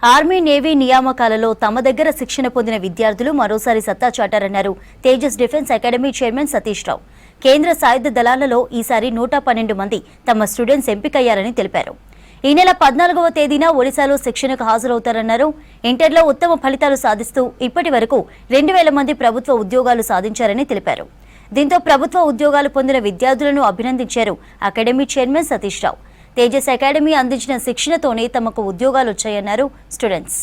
Army navy నియామకాలలో తమ దగ్గర శిక్షణ పొందిన విద్యార్థులు మరోసారి సత్తా చాటారన్నారు Tejas defence academy chairman Satish Rao. కేంద్ర సాయుధ దళాలలో ఈసారి 112 మంది తమ స్టూడెంట్స్ ఎంపికయ్యారని తెలిపారు. ఈ నెల 14వ తేదీన ఒడిశాలో శిక్షణకు హాజరవుతారన్నారు. ఇంటర్లో ఉత్తమ ఫలితాలు సాధిస్తూ ఇప్పటి వరకు 2000 మంది ప్రభుత్వ ఉద్యోగాలు సాధించారని తెలిపారు. దీంతో ప్రభుత్వ ఉద్యోగాలు పొందిన విద్యార్థులను అభినందించారు అకాడమీ చైర్మన్ సతీష్ రావు. తేజస్ అకాడమీ అందించిన శిక్షణతోనే తమకు ఉద్యోగాలు వచ్చాయన్నారు స్టూడెంట్స్.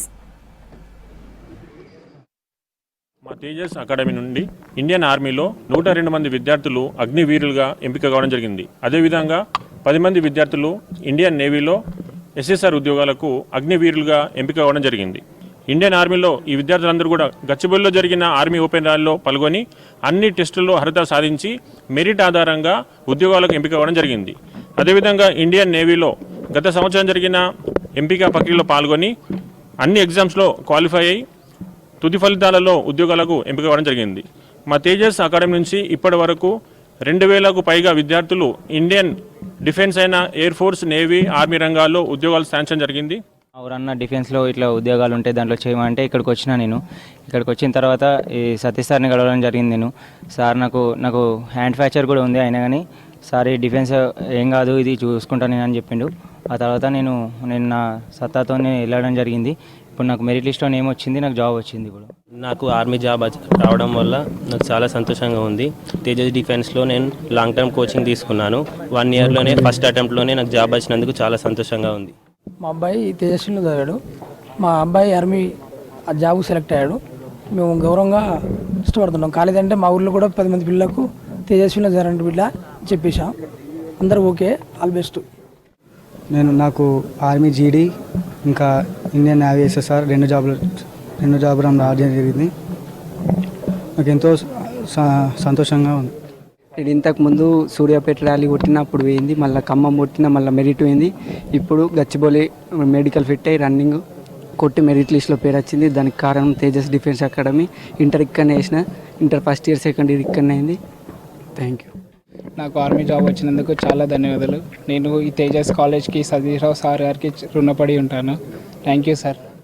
మా తేజస్ అకాడమీ నుండి ఇండియన్ ఆర్మీలో 102 మంది విద్యార్థులు అగ్నివీరులుగా ఎంపిక కావడం జరిగింది. అదేవిధంగా 10 మంది విద్యార్థులు ఇండియన్ నేవీలో ఎస్ఎస్ఆర్ ఉద్యోగాలకు అగ్నివీరులుగా ఎంపిక కావడం జరిగింది. ఇండియన్ ఆర్మీలో ఈ విద్యార్థులందరూ కూడా గచ్చిబౌలిలో జరిగిన ఆర్మీ ఓపెన్ ర్యాలీలో పాల్గొని అన్ని టెస్టుల్లో అర్హత సాధించి మెరిట్ ఆధారంగా ఉద్యోగాలకు ఎంపిక కావడం జరిగింది. అదేవిధంగా ఇండియన్ నేవీలో గత సంవత్సరం జరిగిన ఎంపిక ప్రక్రియలో పాల్గొని అన్ని ఎగ్జామ్స్లో క్వాలిఫై అయ్యి తుది ఫలితాలలో ఉద్యోగాలకు ఎంపిక కావడం జరిగింది. మా తేజస్ అకాడమీ నుంచి ఇప్పటి వరకు 2000కు పైగా విద్యార్థులు ఇండియన్ డిఫెన్స్ అయిన ఎయిర్ ఫోర్స్, నేవీ, ఆర్మీ రంగాల్లో ఉద్యోగాలు సాధించడం జరిగింది. ఎవరన్నా డిఫెన్స్లో ఇట్లా ఉద్యోగాలు ఉంటాయి దాంట్లో చేయమంటే ఇక్కడికి వచ్చిన నేను ఇక్కడికి వచ్చిన తర్వాత ఈ సతీష్ సార్ని కలవడం జరిగింది. సార్ నాకు హ్యాండ్ ఫ్రాక్చర్ కూడా ఉంది, అయినా కానీ సార్ ఈ డిఫెన్స్ ఏం కాదు ఇది చూసుకుంటాను నేను అని చెప్పిండు. ఆ తర్వాత నేను నా సత్తాతో వెళ్ళడం జరిగింది. ఇప్పుడు నాకు మెరిట్ లిస్ట్లో నేమ్ వచ్చింది, నాకు జాబ్ వచ్చింది. కూడా నాకు ఆర్మీ జాబ్ రావడం వల్ల నాకు చాలా సంతోషంగా ఉంది. తేజస్ డిఫెన్స్లో నేను లాంగ్ టర్మ్ కోచింగ్ తీసుకున్నాను. 1 ఇయర్లోనే ఫస్ట్ అటెంప్ట్లోనే నాకు జాబ్ వచ్చినందుకు చాలా సంతోషంగా ఉంది. మా అబ్బాయి తేజస్విలో చదివాడు. మా అబ్బాయి ఆర్మీ జాబ్ సెలెక్ట్ అయ్యాడు. మేము గౌరవంగా ఇష్టపడుతున్నాం. కాలేజ్ అంటే మా ఊళ్ళో కూడా 10 మంది పిల్లలకు తేజస్విలో జరండి బిడ్డ చెప్పేశాం. అందరూ ఓకే, ఆల్ బెస్ట్. నాకు ఆర్మీ జీడీ ఇంకా ఇండియన్ నేవీ ఎస్ఎస్ఆర్ రెండు జాబులు రావడం జరిగింది. నాకు ఎంతో సంతోషంగా ఉంది. నేను ఇంతకుముందు సూర్యాపేట ర్యాలీ కొట్టినప్పుడు పోయింది, మళ్ళీ ఖమ్మం కొట్టిన మళ్ళీ మెరిట్ పోయింది. ఇప్పుడు గచ్చిబౌలి మెడికల్ ఫిట్ అయ్యి రన్నింగ్ కొట్టి మెరిట్ లిస్ట్లో పేరు వచ్చింది. దానికి కారణం తేజస్ డిఫెన్స్ అకాడమీ. ఇంటర్ ఇక్కడనే వేసిన, inter first year second year ఇక్కడనే అయింది. Thank you. నాకు ఆర్మీ జాబ్ వచ్చినందుకు చాలా ధన్యవాదాలు. నేను ఈ తేజస్ కాలేజ్కి సతీష్ రావు సార్ గారికి రుణపడి ఉంటాను. Thank you sir.